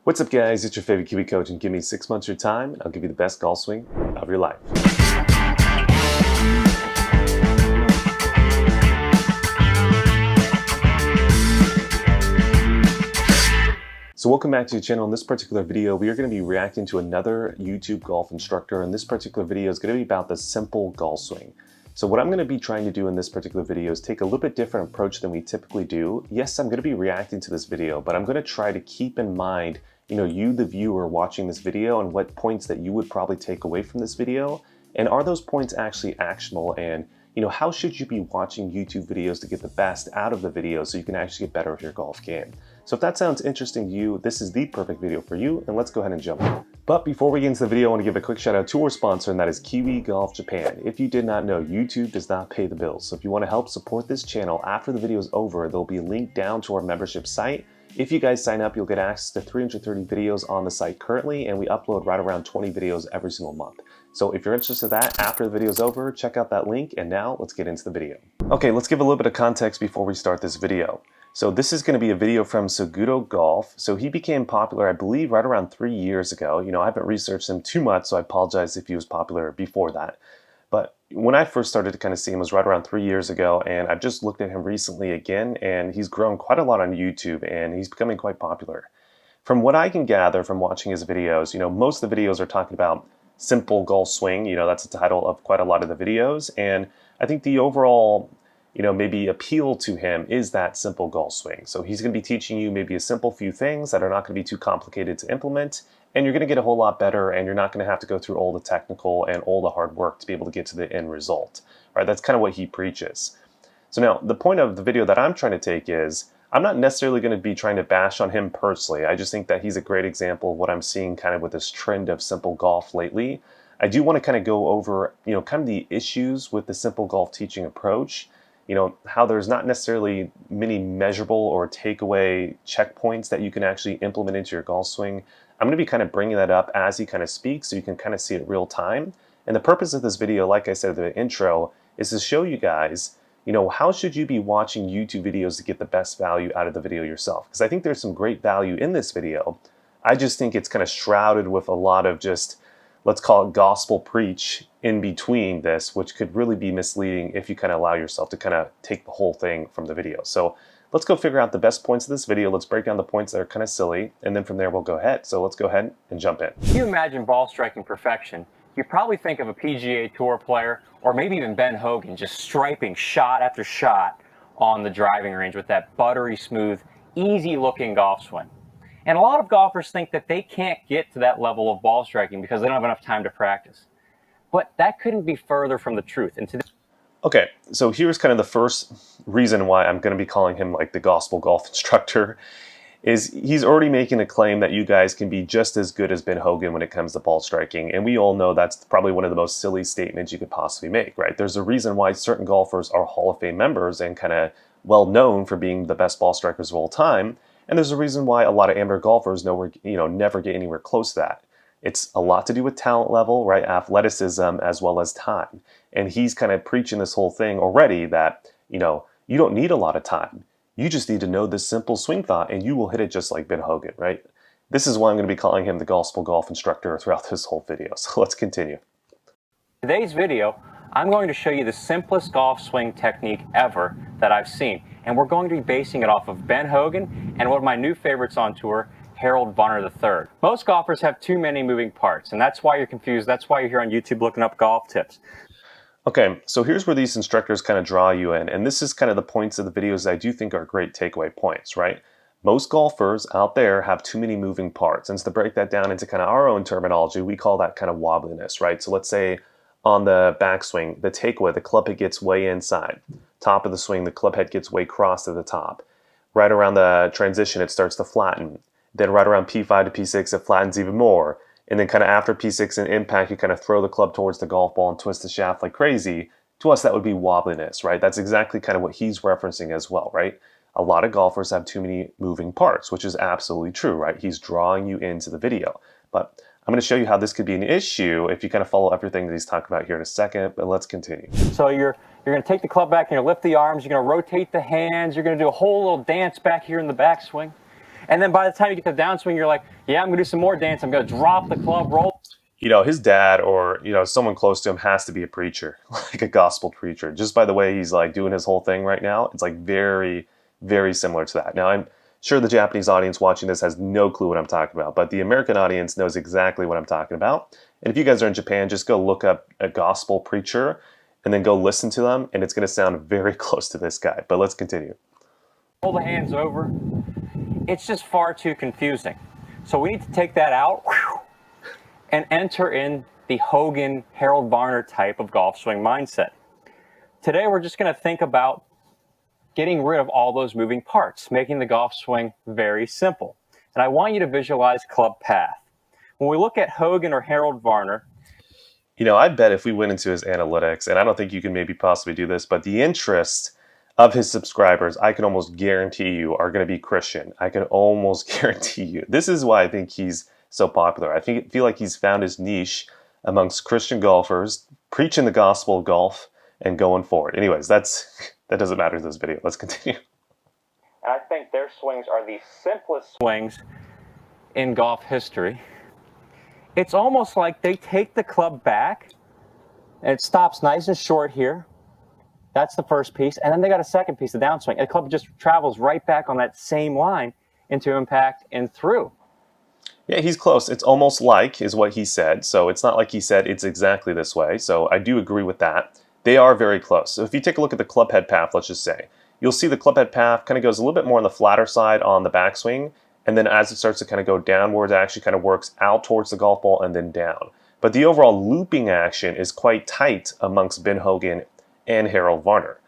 What's up guys, it's your favorite Kiwicoach and give me 6 months of your time and I'll give you the best golf swing of your life. So welcome back to the channel. In this particular video, we are going to be reacting to another YouTube golf instructor, and this particular video is going to be about the simple golf swing. So what I'm going to be trying to do in this particular video is take a little bit different approach than we typically do. Yes, I'm going to be reacting to this video, but I'm going to try to keep in mind you, the viewer watching this video, and what points that you would probably take away from this video. And are those points actually actionable? And how should you be watching YouTube videos to get the best out of the video so you can actually get better at your golf game? So if that sounds interesting to you, this is the perfect video for you, and let's go ahead and jump in. But before we get into the video, I want to give a quick shout out to our sponsor, and that is Kiwi Golf Japan. If you did not know, YouTube does not pay the bills. So if you want to help support this channel after the video is over, there'll be a link down to our membership site. If you guys sign up, you'll get access to 330 videos on the site currently, and we upload right around 20 videos every single month. So if you're interested in that, after the video is over, check out that link, and now let's get into the video. Okay, let's give a little bit of context before we start this video. So this is going to be a video from Segudo Golf. So he became popular, I believe, right around 3 years ago. I haven't researched him too much, so I apologize if he was popular before that. But when I first started to kind of see him was right around 3 years ago, and I've just looked at him recently again, and he's grown quite a lot on YouTube, and he's becoming quite popular. From what I can gather from watching his videos, most of the videos are talking about simple golf swing. That's the title of quite a lot of the videos, and I think the overall maybe appeal to him is that simple golf swing. So he's going to be teaching you maybe a simple few things that are not going to be too complicated to implement, and you're going to get a whole lot better, and you're not going to have to go through all the technical and all the hard work to be able to get to the end result. Right? That's kind of what he preaches. So now, the point of the video that I'm trying to take is, I'm not necessarily going to be trying to bash on him personally. I just think that he's a great example of what I'm seeing kind of with this trend of simple golf lately. I do want to kind of go over, kind of the issues with the simple golf teaching approach. How there's not necessarily many measurable or takeaway checkpoints that you can actually implement into your golf swing. I'm going to be kind of bringing that up as he kind of speaks so you can kind of see it real time. And the purpose of this video, like I said in the intro, is to show you guys, how should you be watching YouTube videos to get the best value out of the video yourself? Because I think there's some great value in this video. I just think it's kind of shrouded with a lot of just, let's call it gospel preach in between this, which could really be misleading if you kind of allow yourself to kind of take the whole thing from the video. So let's go figure out the best points of this video. Let's break down the points that are kind of silly, and then from there we'll go ahead. So let's go ahead and jump in. If you imagine ball striking perfection, you probably think of a PGA Tour player, or maybe even Ben Hogan, just striping shot after shot on the driving range with that buttery smooth, easy looking golf swing. And a lot of golfers think that they can't get to that level of ball striking because they don't have enough time to practice. But that couldn't be further from the truth. Okay, so here's kind of the first reason why I'm going to be calling him like the gospel golf instructor, is he's already making a claim that you guys can be just as good as Ben Hogan when it comes to ball striking. And we all know that's probably one of the most silly statements you could possibly make, right? There's a reason why certain golfers are Hall of Fame members and kind of well known for being the best ball strikers of all time. And there's a reason why a lot of amateur golfers never get anywhere close to that. It's a lot to do with talent level, right? Athleticism as well as time. And he's kind of preaching this whole thing already that, you don't need a lot of time. You just need to know this simple swing thought and you will hit it just like Ben Hogan, right? This is why I'm going to be calling him the gospel golf instructor throughout this whole video. So let's continue. In today's video, I'm going to show you the simplest golf swing technique ever that I've seen. And we're going to be basing it off of Ben Hogan and one of my new favorites on tour, Harold Bunner III. Most golfers have too many moving parts, and that's why you're confused. That's why you're here on YouTube looking up golf tips. Okay, so here's where these instructors kind of draw you in, and this is kind of the points of the videos that I do think are great takeaway points, right? Most golfers out there have too many moving parts, and to break that down into kind of our own terminology, we call that kind of wobbliness, right? So let's say on the backswing, the takeaway, the club head gets way inside. Top of the swing, the club head gets way crossed to the top. Right around the transition, it starts to flatten. Then right around P5 to P6, it flattens even more. And then kind of after P6 and impact, you kind of throw the club towards the golf ball and twist the shaft like crazy. To us, that would be wobbliness, right? That's exactly kind of what he's referencing as well, right? A lot of golfers have too many moving parts, which is absolutely true, right? He's drawing you into the video. But I'm going to show you how this could be an issue if you kind of follow everything that he's talking about here in a second, but let's continue. So you're going to take the club back, you're going to lift the arms, you're going to rotate the hands, you're going to do a whole little dance back here in the backswing. And then by the time you get to the downswing, you're like, yeah, I'm going to do some more dance. I'm going to drop the club, roll. You know, his dad or, you know, someone close to him has to be a preacher, like a gospel preacher. Just by the way he's like doing his whole thing right now, it's like very, very similar to that. Now, I'm sure the Japanese audience watching this has no clue what I'm talking about, but the American audience knows exactly what I'm talking about. And if you guys are in Japan, just go look up a gospel preacher and then go listen to them, and it's going to sound very close to this guy. But let's continue. Pull the hands over. It's just far too confusing. So we need to take that out and enter in the Hogan, Harold Varner type of golf swing mindset. Today we're just going to think about getting rid of all those moving parts, making the golf swing very simple. And I want you to visualize club path. When we look at Hogan or Harold Varner, You know, I bet if we went into his analytics, and I don't think you can maybe possibly do this, but the interest of his subscribers, I can almost guarantee you, are going to be Christian. I can almost guarantee you. This is why I think he's so popular. Feel like he's found his niche amongst Christian golfers, preaching the gospel of golf and going forward. Anyways, that doesn't matter in this video. Let's continue. and I think their swings are the simplest swings in golf history. It's almost like they take the club back and it stops nice and short here. That's the first piece. And then they got a second piece, the downswing. And the club just travels right back on that same line into impact and through. Yeah, he's close. It's almost like is what he said. So it's not like he said it's exactly this way. So I do agree with that. They are very close. So if you take a look at the club head path, let's just say, you'll see the club head path kind of goes a little bit more on the flatter side on the backswing. And then as it starts to kind of go downwards, it actually kind of works out towards the golf ball and then down. But the overall looping action is quite tight amongst Ben Hogan and Harold Varner.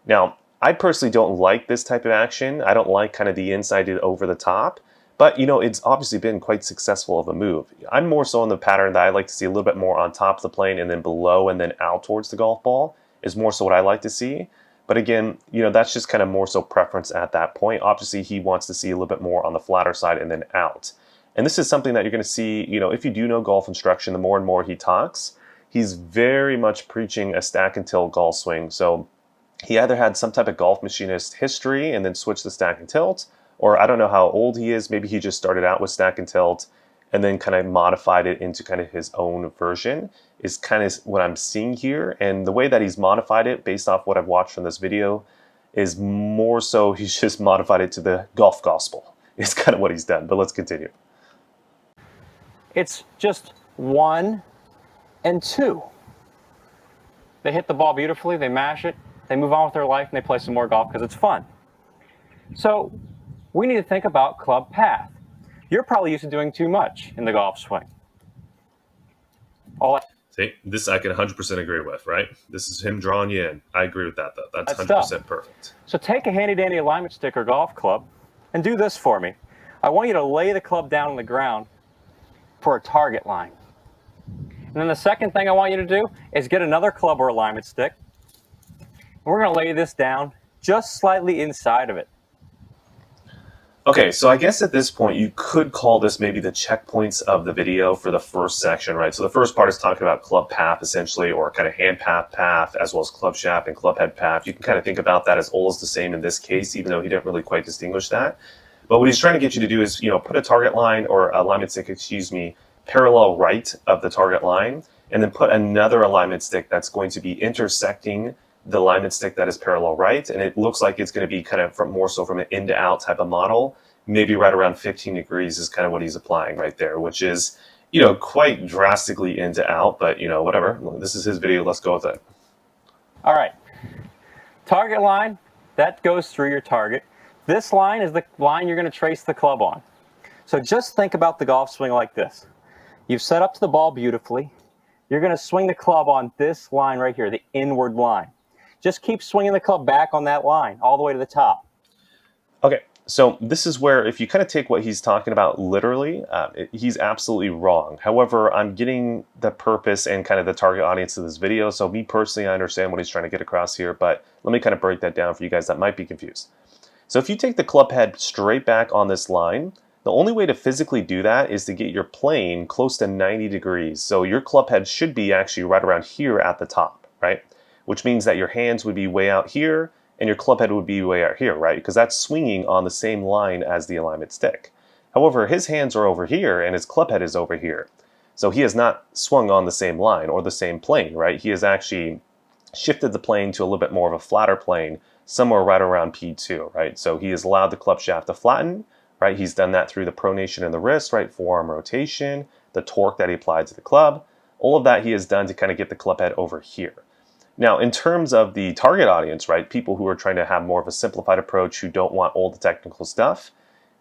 Now, I personally don't like this type of action. I don't like kind of the inside over the top. But, you know, it's obviously been quite successful of a move. I'm more so in the pattern that I like to see a little bit more on top of the plane and then below and then out towards the golf ball is more so what I like to see. But again, you know, that's just kind of more so preference at that point. Obviously, he wants to see a little bit more on the flatter side and then out. And this is something that you're going to see, you know, if you do know golf instruction, the more and more he talks, he's very much preaching a stack and tilt golf swing. So he either had some type of golf machinist history and then switched to stack and tilt, or I don't know how old he is. Maybe he just started out with stack and tilt and then kind of modified it into kind of his own version is kind of what I'm seeing here. And the way that he's modified it based off what I've watched from this video is more so he's just modified it to the golf gospel. It's kind of what he's done, but let's continue. It's just 1 and 2. They hit the ball beautifully, they mash it, they move on with their life, and they play some more golf because it's fun. So we need to think about club path. You're probably used to doing too much in the golf swing. See, this I can 100% agree with, right? This is him drawing you in. I agree with that, though. That's 100% tough. Perfect. So take a handy-dandy alignment stick or golf club and do this for me. I want you to lay the club down on the ground for a target line. And then the second thing I want you to do is get another club or alignment stick. And we're going to lay this down just slightly inside of it. Okay, so I guess at this point you could call this maybe the checkpoints of the video for the first section, right? So the first part is talking about club path essentially, or kind of hand path, as well as club shaft and club head path. You can kind of think about that as all is the same in this case, even though he didn't really quite distinguish that. But what he's trying to get you to do is, you know, put a target line or alignment stick, parallel right of the target line, and then put another alignment stick that's going to be intersecting the alignment stick that is parallel right, and it looks like it's going to be kind of from more so from an in to out type of model, maybe right around 15 degrees is kind of what he's applying right there, which is, you know, quite drastically in to out, but you know, whatever. This is his video, let's go with it. All right, target line, that goes through your target. This line is the line you're going to trace the club on. So just think about the golf swing like this. You've set up to the ball beautifully. You're going to swing the club on this line right here, the inward line. Just keep swinging the club back on that line all the way to the top. Okay, so this is where if you kind of take what he's talking about literally, he's absolutely wrong. However, I'm getting the purpose and kind of the target audience of this video. So me personally, I understand what he's trying to get across here, but let me kind of break that down for you guys that might be confused. So if you take the club head straight back on this line, the only way to physically do that is to get your plane close to 90 degrees. So your club head should be actually right around here at the top, right? Which means that your hands would be way out here and your club head would be way out here, right? Because that's swinging on the same line as the alignment stick. However, his hands are over here and his club head is over here. So he has not swung on the same line or the same plane, right? He has actually shifted the plane to a little bit more of a flatter plane, somewhere right around P2, right? So he has allowed the club shaft to flatten, right? He's done that through the pronation in the wrist, right? Forearm rotation, the torque that he applied to the club. All of that he has done to kind of get the club head over here. Now, in terms of the target audience, right? People who are trying to have more of a simplified approach, who don't want all the technical stuff,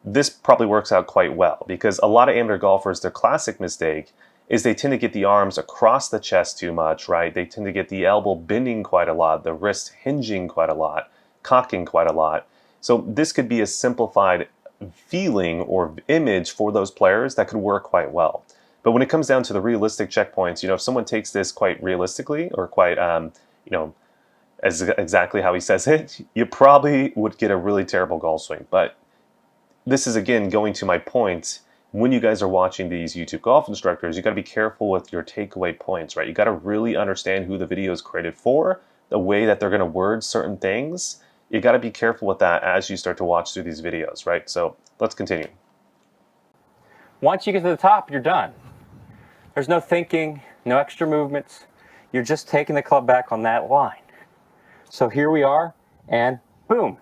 this probably works out quite well, because a lot of amateur golfers, their classic mistake is they tend to get the arms across the chest too much, right? They tend to get the elbow bending quite a lot, the wrist hinging quite a lot, cocking quite a lot. So this could be a simplified feeling or image for those players that could work quite well. But when it comes down to the realistic checkpoints, if someone takes this quite realistically or quite, as exactly how he says it, you probably would get a really terrible golf swing. But this is, again, going to my point. When you guys are watching these YouTube golf instructors, you got to be careful with your takeaway points, right? You got to really understand who the video is created for, the way that they're going to word certain things. You got to be careful with that as you start to watch through these videos, right? So let's continue. Once you get to the top, you're done. There's no thinking, no extra movements. You're just taking the club back on that line. So here we are, and boom.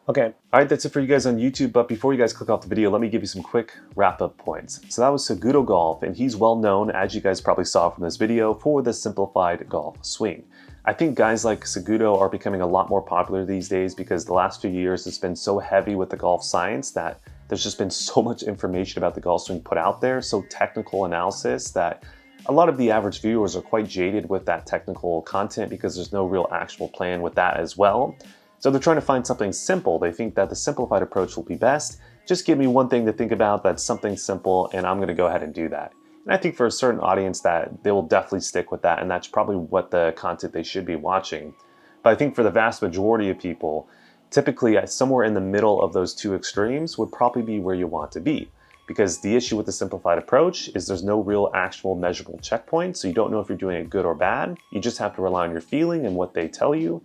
Okay, all right, that's it for you guys on YouTube, but before you guys click off the video, let me give you some quick wrap-up points. So that was Segudo Golf, and he's well known, as you guys probably saw from this video, for the simplified golf swing. I think guys like Segudo are becoming a lot more popular these days because the last few years it's been so heavy with the golf science that there's just been so much information about the golf swing put out there, so technical analysis, that a lot of the average viewers are quite jaded with that technical content because there's no real actual plan with that as well. So they're trying to find something simple. They think that the simplified approach will be best. Just give me one thing to think about that's something simple, and I'm going to go ahead and do that. And I think for a certain audience that they will definitely stick with that, and that's probably what the content they should be watching. But I think for the vast majority of people, typically somewhere in the middle of those two extremes would probably be where you want to be. Because the issue with the simplified approach is there's no real actual measurable checkpoint, so you don't know if you're doing it good or bad. You just have to rely on your feeling and what they tell you.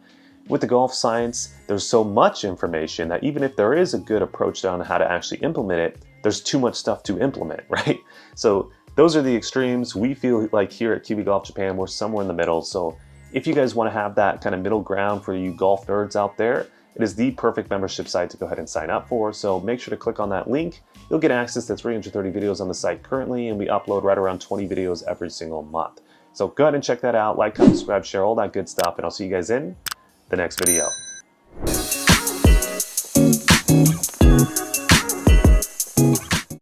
With the golf science, there's so much information that even if there is a good approach on how to actually implement it, there's too much stuff to implement, right? So those are the extremes. We feel like here at Kiwicoach Japan, we're somewhere in the middle. So if you guys want to have that kind of middle ground for you golf nerds out there, it is the perfect membership site to go ahead and sign up for. So make sure to click on that link. You'll get access to 330 videos on the site currently, and we upload right around 20 videos every single month. So go ahead and check that out. Like, comment, subscribe, share, all that good stuff, and I'll see you guys in the next video.